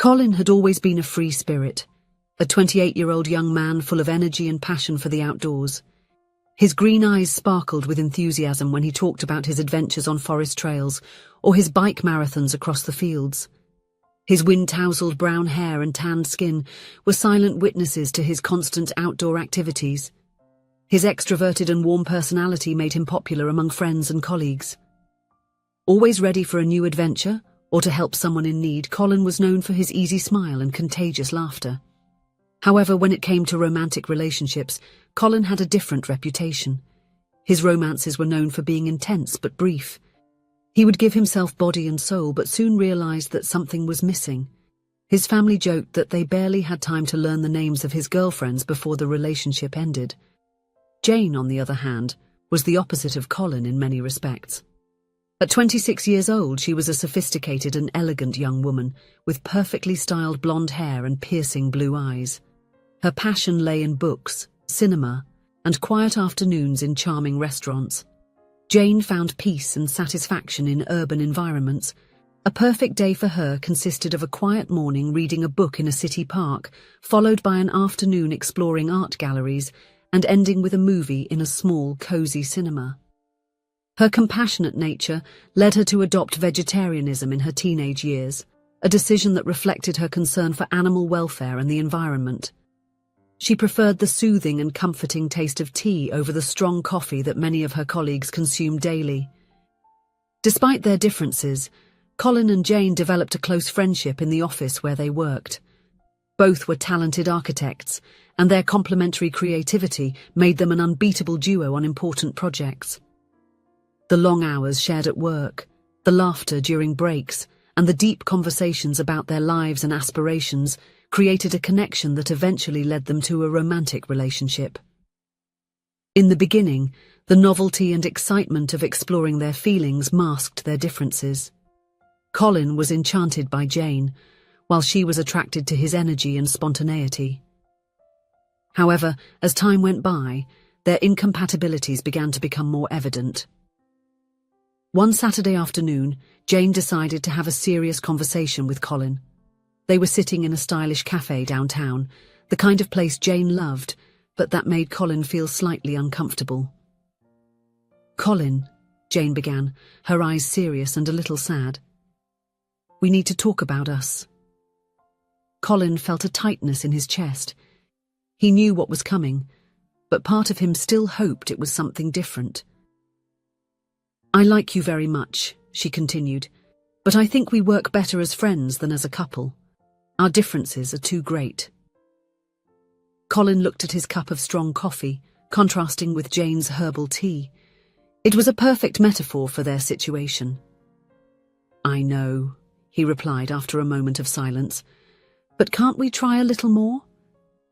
Colin had always been a free spirit, a 28-year-old young man full of energy and passion for the outdoors. His green eyes sparkled with enthusiasm when he talked about his adventures on forest trails or his bike marathons across the fields. His wind-tousled brown hair and tanned skin were silent witnesses to his constant outdoor activities. His extroverted and warm personality made him popular among friends and colleagues. Always ready for a new adventure or to help someone in need, Colin was known for his easy smile and contagious laughter. However, when it came to romantic relationships, Colin had a different reputation. His romances were known for being intense but brief. He would give himself body and soul, but soon realized that something was missing. His family joked that they barely had time to learn the names of his girlfriends before the relationship ended. Jane, on the other hand, was the opposite of Colin in many respects. At 26 years old, she was a sophisticated and elegant young woman with perfectly styled blonde hair and piercing blue eyes. Her passion lay in books, cinema, and quiet afternoons in charming restaurants. Jane found peace and satisfaction in urban environments. A perfect day for her consisted of a quiet morning reading a book in a city park, followed by an afternoon exploring art galleries, and ending with a movie in a small, cozy cinema. Her compassionate nature led her to adopt vegetarianism in her teenage years, a decision that reflected her concern for animal welfare and the environment. She preferred the soothing and comforting taste of tea over the strong coffee that many of her colleagues consumed daily. Despite their differences, Colin and Jane developed a close friendship in the office where they worked. Both were talented architects, and their complementary creativity made them an unbeatable duo on important projects. The long hours shared at work, the laughter during breaks, and the deep conversations about their lives and aspirations created a connection that eventually led them to a romantic relationship. In the beginning, the novelty and excitement of exploring their feelings masked their differences. Colin was enchanted by Jane, while she was attracted to his energy and spontaneity. However, as time went by, their incompatibilities began to become more evident. One Saturday afternoon, Jane decided to have a serious conversation with Colin. They were sitting in a stylish cafe downtown, the kind of place Jane loved, but that made Colin feel slightly uncomfortable. "Colin," Jane began, her eyes serious and a little sad. "We need to talk about us." Colin felt a tightness in his chest. He knew what was coming, but part of him still hoped it was something different. "I like you very much," she continued, "but I think we work better as friends than as a couple. Our differences are too great." Colin looked at his cup of strong coffee, contrasting with Jane's herbal tea. It was a perfect metaphor for their situation. "I know," he replied after a moment of silence, "but can't we try a little more?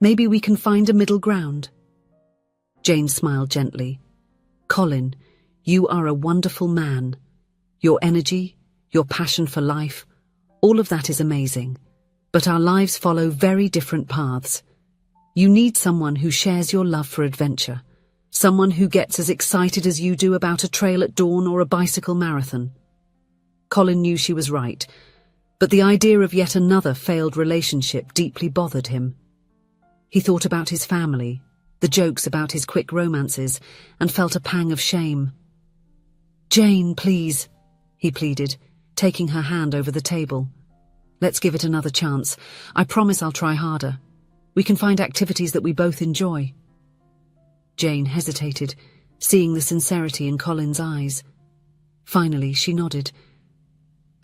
Maybe we can find a middle ground." Jane smiled gently. "Colin, you are a wonderful man. Your energy, your passion for life, all of that is amazing. But our lives follow very different paths. You need someone who shares your love for adventure, someone who gets as excited as you do about a trail at dawn or a bicycle marathon." Colin knew she was right, but the idea of yet another failed relationship deeply bothered him. He thought about his family, the jokes about his quick romances, and felt a pang of shame. "Jane, please," he pleaded, taking her hand over the table. "Let's give it another chance. I promise I'll try harder. We can find activities that we both enjoy." Jane hesitated, seeing the sincerity in Colin's eyes. Finally, she nodded.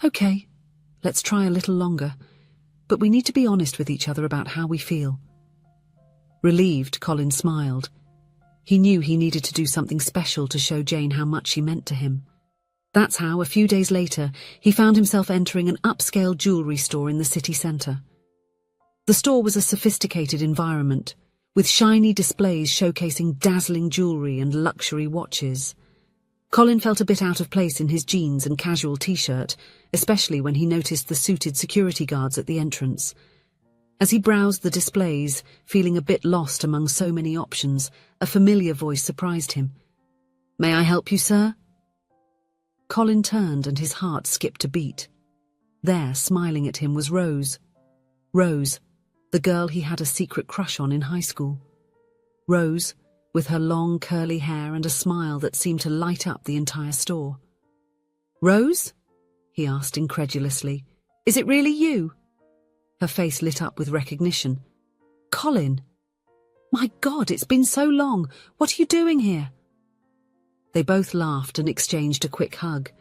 "Okay, let's try a little longer, but we need to be honest with each other about how we feel." Relieved, Colin smiled. He knew he needed to do something special to show Jane how much she meant to him. That's how, a few days later, he found himself entering an upscale jewelry store in the city centre. The store was a sophisticated environment, with shiny displays showcasing dazzling jewelry and luxury watches. Colin felt a bit out of place in his jeans and casual t-shirt, especially when he noticed the suited security guards at the entrance. As he browsed the displays, feeling a bit lost among so many options, a familiar voice surprised him. "May I help you, sir?" Colin turned and his heart skipped a beat. There, smiling at him, was Rose. Rose, the girl he had a secret crush on in high school. Rose, with her long curly hair and a smile that seemed to light up the entire store. "Rose?" he asked incredulously. "Is it really you?" Her face lit up with recognition. "Colin! My God, it's been so long. What are you doing here?" They both laughed and exchanged a quick hug,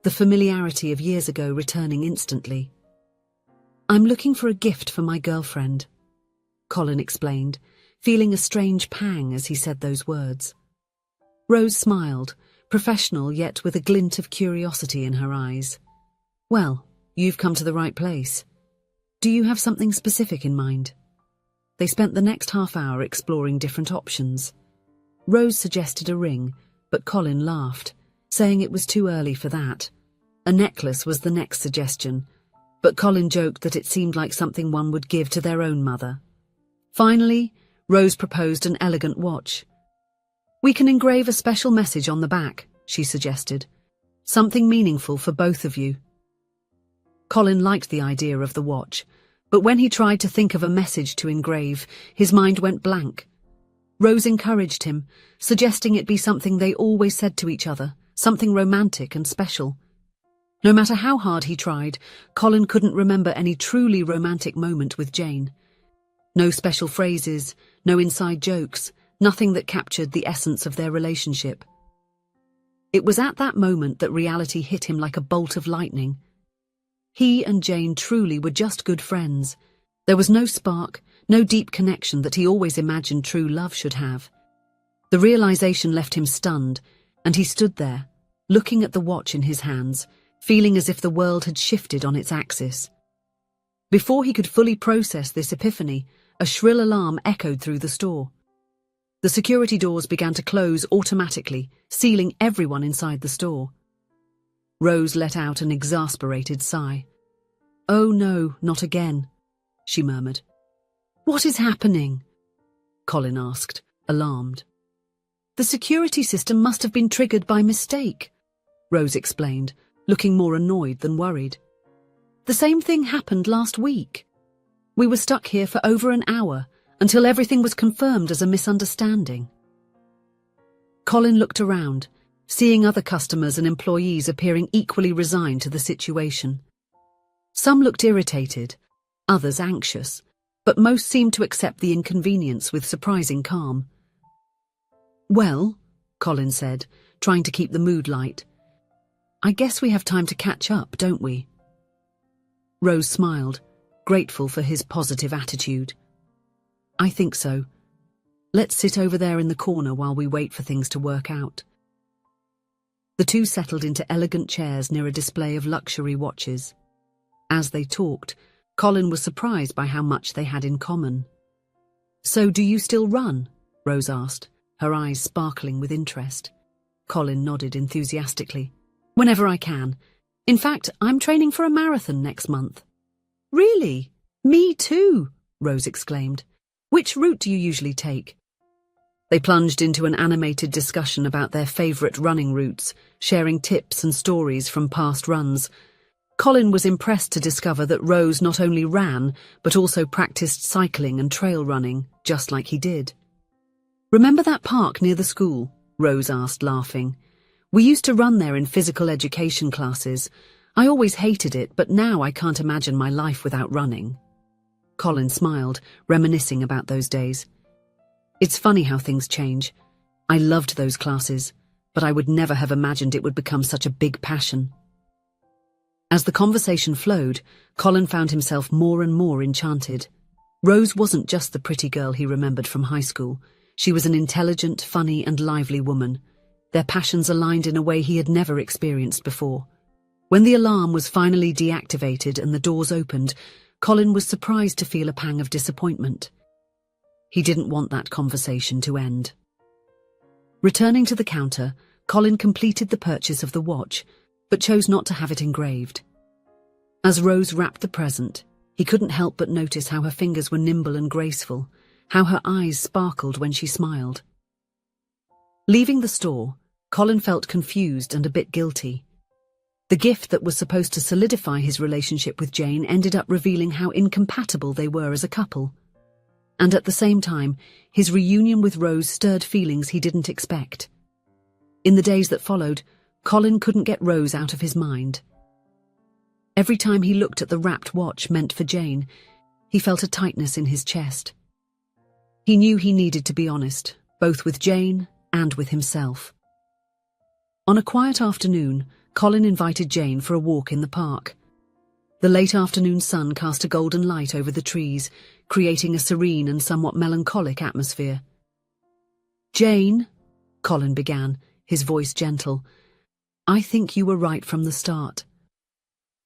the familiarity of years ago returning instantly. "I'm looking for a gift for my girlfriend," Colin explained, feeling a strange pang as he said those words. Rose smiled, professional yet with a glint of curiosity in her eyes. "Well, you've come to the right place. Do you have something specific in mind?" They spent the next half hour exploring different options. Rose suggested a ring, but Colin laughed, saying it was too early for that. A necklace was the next suggestion, but Colin joked that it seemed like something one would give to their own mother. Finally, Rose proposed an elegant watch. "We can engrave a special message on the back," she suggested. "Something meaningful for both of you." Colin liked the idea of the watch, but when he tried to think of a message to engrave, his mind went blank. Rose encouraged him, suggesting it be something they always said to each other, something romantic and special. No matter how hard he tried, Colin couldn't remember any truly romantic moment with Jane. No special phrases, no inside jokes, nothing that captured the essence of their relationship. It was at that moment that reality hit him like a bolt of lightning. He and Jane truly were just good friends. There was no spark, no deep connection that he always imagined true love should have. The realization left him stunned, and he stood there, looking at the watch in his hands, feeling as if the world had shifted on its axis. Before he could fully process this epiphany, a shrill alarm echoed through the store. The security doors began to close automatically, sealing everyone inside the store. Rose let out an exasperated sigh. "Oh no, not again," she murmured. "What is happening?" Colin asked, alarmed. "The security system must have been triggered by mistake," Rose explained, looking more annoyed than worried. "The same thing happened last week. We were stuck here for over an hour until everything was confirmed as a misunderstanding." Colin looked around, seeing other customers and employees appearing equally resigned to the situation. Some looked irritated, others anxious, but most seemed to accept the inconvenience with surprising calm. "Well," Colin said, trying to keep the mood light, "I guess we have time to catch up, don't we?" Rose smiled, grateful for his positive attitude. "I think so. Let's sit over there in the corner while we wait for things to work out." The two settled into elegant chairs near a display of luxury watches. As they talked, Colin was surprised by how much they had in common. "So do you still run?" Rose asked, her eyes sparkling with interest. Colin nodded enthusiastically. "Whenever I can. In fact, I'm training for a marathon next month." "Really? Me too," Rose exclaimed. "Which route do you usually take?" They plunged into an animated discussion about their favourite running routes, sharing tips and stories from past runs. Colin was impressed to discover that Rose not only ran, but also practiced cycling and trail running, just like he did. "Remember that park near the school?" Rose asked, laughing. "We used to run there in physical education classes. I always hated it, but now I can't imagine my life without running." Colin smiled, reminiscing about those days. "It's funny how things change. I loved those classes, but I would never have imagined it would become such a big passion." As the conversation flowed, Colin found himself more and more enchanted. Rose wasn't just the pretty girl he remembered from high school. She was an intelligent, funny, and lively woman. Their passions aligned in a way he had never experienced before. When the alarm was finally deactivated and the doors opened, Colin was surprised to feel a pang of disappointment. He didn't want that conversation to end. Returning to the counter, Colin completed the purchase of the watch, but chose not to have it engraved. As Rose wrapped the present, he couldn't help but notice how her fingers were nimble and graceful, how her eyes sparkled when she smiled. Leaving the store, Colin felt confused and a bit guilty. The gift that was supposed to solidify his relationship with Jane ended up revealing how incompatible they were as a couple. And at the same time, his reunion with Rose stirred feelings he didn't expect. In the days that followed, Colin couldn't get Rose out of his mind. Every time he looked at the wrapped watch meant for Jane, he felt a tightness in his chest. He knew he needed to be honest, both with Jane and with himself. On a quiet afternoon, Colin invited Jane for a walk in the park. The late afternoon sun cast a golden light over the trees, creating a serene and somewhat melancholic atmosphere. "Jane," Colin began, his voice gentle, "I think you were right from the start."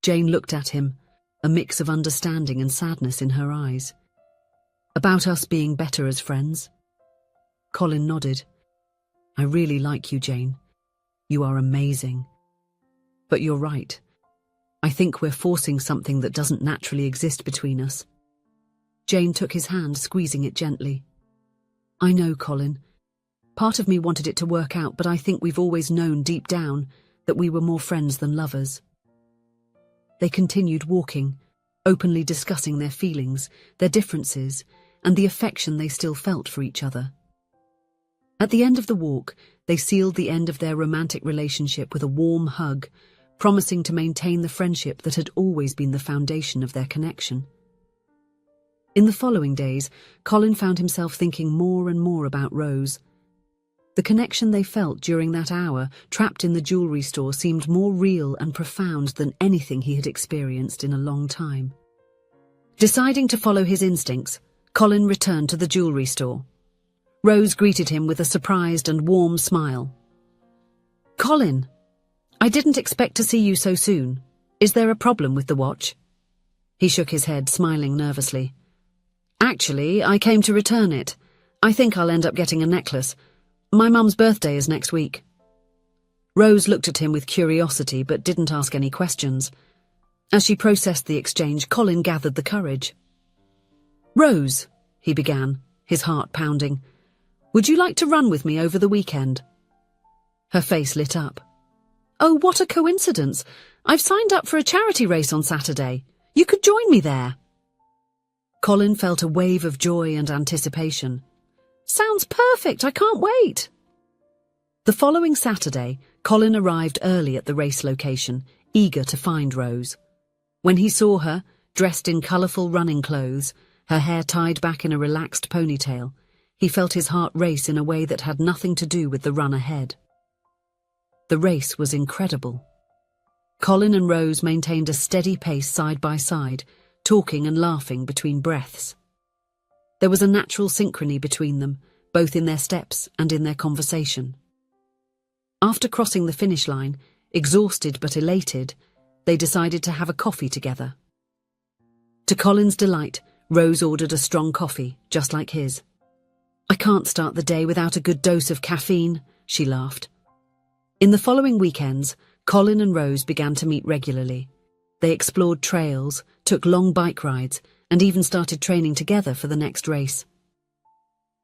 Jane looked at him, a mix of understanding and sadness in her eyes. "About us being better as friends?" Colin nodded. "I really like you, Jane. You are amazing. But you're right. I think we're forcing something that doesn't naturally exist between us." Jane took his hand, squeezing it gently. "I know, Colin. Part of me wanted it to work out, but I think we've always known deep down that we were more friends than lovers." They continued walking, openly discussing their feelings, their differences, and the affection they still felt for each other. At the end of the walk, they sealed the end of their romantic relationship with a warm hug, promising to maintain the friendship that had always been the foundation of their connection. In the following days, Colin found himself thinking more and more about Rose. The connection they felt during that hour, trapped in the jewelry store, seemed more real and profound than anything he had experienced in a long time. Deciding to follow his instincts, Colin returned to the jewelry store. Rose greeted him with a surprised and warm smile. "Colin, I didn't expect to see you so soon. Is there a problem with the watch?" He shook his head, smiling nervously. "Actually, I came to return it. I think I'll end up getting a necklace. My mum's birthday is next week." Rose looked at him with curiosity but didn't ask any questions. As she processed the exchange, Colin gathered the courage. "Rose," he began, his heart pounding, "would you like to run with me over the weekend?" Her face lit up. "Oh, what a coincidence! I've signed up for a charity race on Saturday. You could join me there." Colin felt a wave of joy and anticipation. "Sounds perfect, I can't wait." The following Saturday, Colin arrived early at the race location, eager to find Rose. When he saw her, dressed in colourful running clothes, her hair tied back in a relaxed ponytail, he felt his heart race in a way that had nothing to do with the run ahead. The race was incredible. Colin and Rose maintained a steady pace side by side, talking and laughing between breaths. There was a natural synchrony between them, both in their steps and in their conversation. After crossing the finish line, exhausted but elated, they decided to have a coffee together. To Colin's delight, Rose ordered a strong coffee, just like his. "I can't start the day without a good dose of caffeine," she laughed. In the following weekends, Colin and Rose began to meet regularly. They explored trails, took long bike rides, and even started training together for the next race.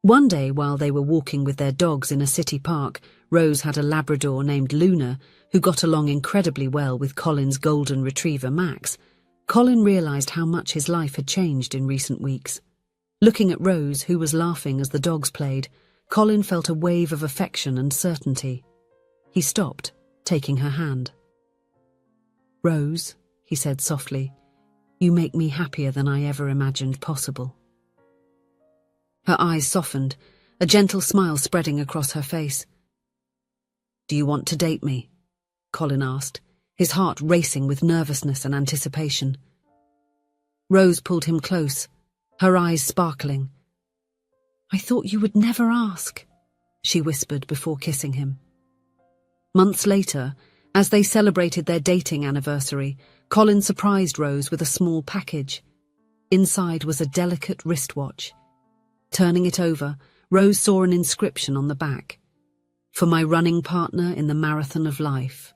One day, while they were walking with their dogs in a city park, Rose had a Labrador named Luna, who got along incredibly well with Colin's golden retriever Max. Colin realised how much his life had changed in recent weeks. Looking at Rose, who was laughing as the dogs played, Colin felt a wave of affection and certainty. He stopped, taking her hand. "Rose," he said softly, "you make me happier than I ever imagined possible." Her eyes softened, a gentle smile spreading across her face. "Do you want to date me?" Colin asked, his heart racing with nervousness and anticipation. Rose pulled him close, her eyes sparkling. "I thought you would never ask," she whispered before kissing him. Months later, as they celebrated their dating anniversary, Colin surprised Rose with a small package. Inside was a delicate wristwatch. Turning it over, Rose saw an inscription on the back. "For my running partner in the marathon of life."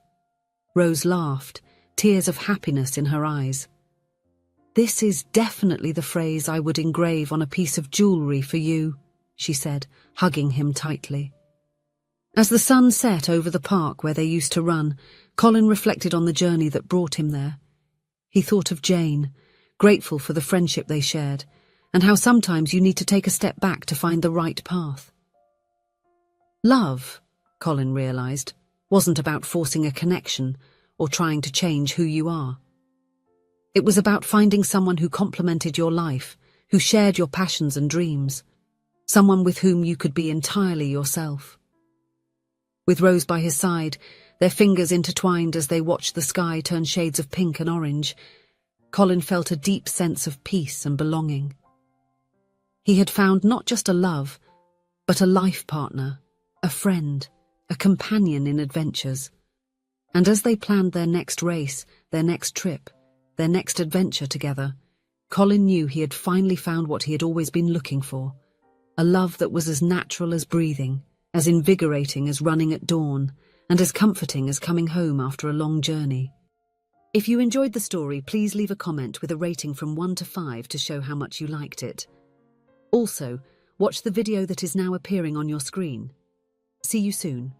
Rose laughed, tears of happiness in her eyes. "This is definitely the phrase I would engrave on a piece of jewellery for you," she said, hugging him tightly. As the sun set over the park where they used to run, Colin reflected on the journey that brought him there. He thought of Jane, grateful for the friendship they shared, and how sometimes you need to take a step back to find the right path. Love, Colin realized, wasn't about forcing a connection or trying to change who you are. It was about finding someone who complemented your life, who shared your passions and dreams, someone with whom you could be entirely yourself. With Rose by his side, their fingers intertwined as they watched the sky turn shades of pink and orange, Colin felt a deep sense of peace and belonging. He had found not just a love, but a life partner, a friend, a companion in adventures. And as they planned their next race, their next trip, their next adventure together, Colin knew he had finally found what he had always been looking for, a love that was as natural as breathing, as invigorating as running at dawn, and as comforting as coming home after a long journey. If you enjoyed the story, please leave a comment with a rating from 1 to 5 to show how much you liked it. Also, watch the video that is now appearing on your screen. See you soon.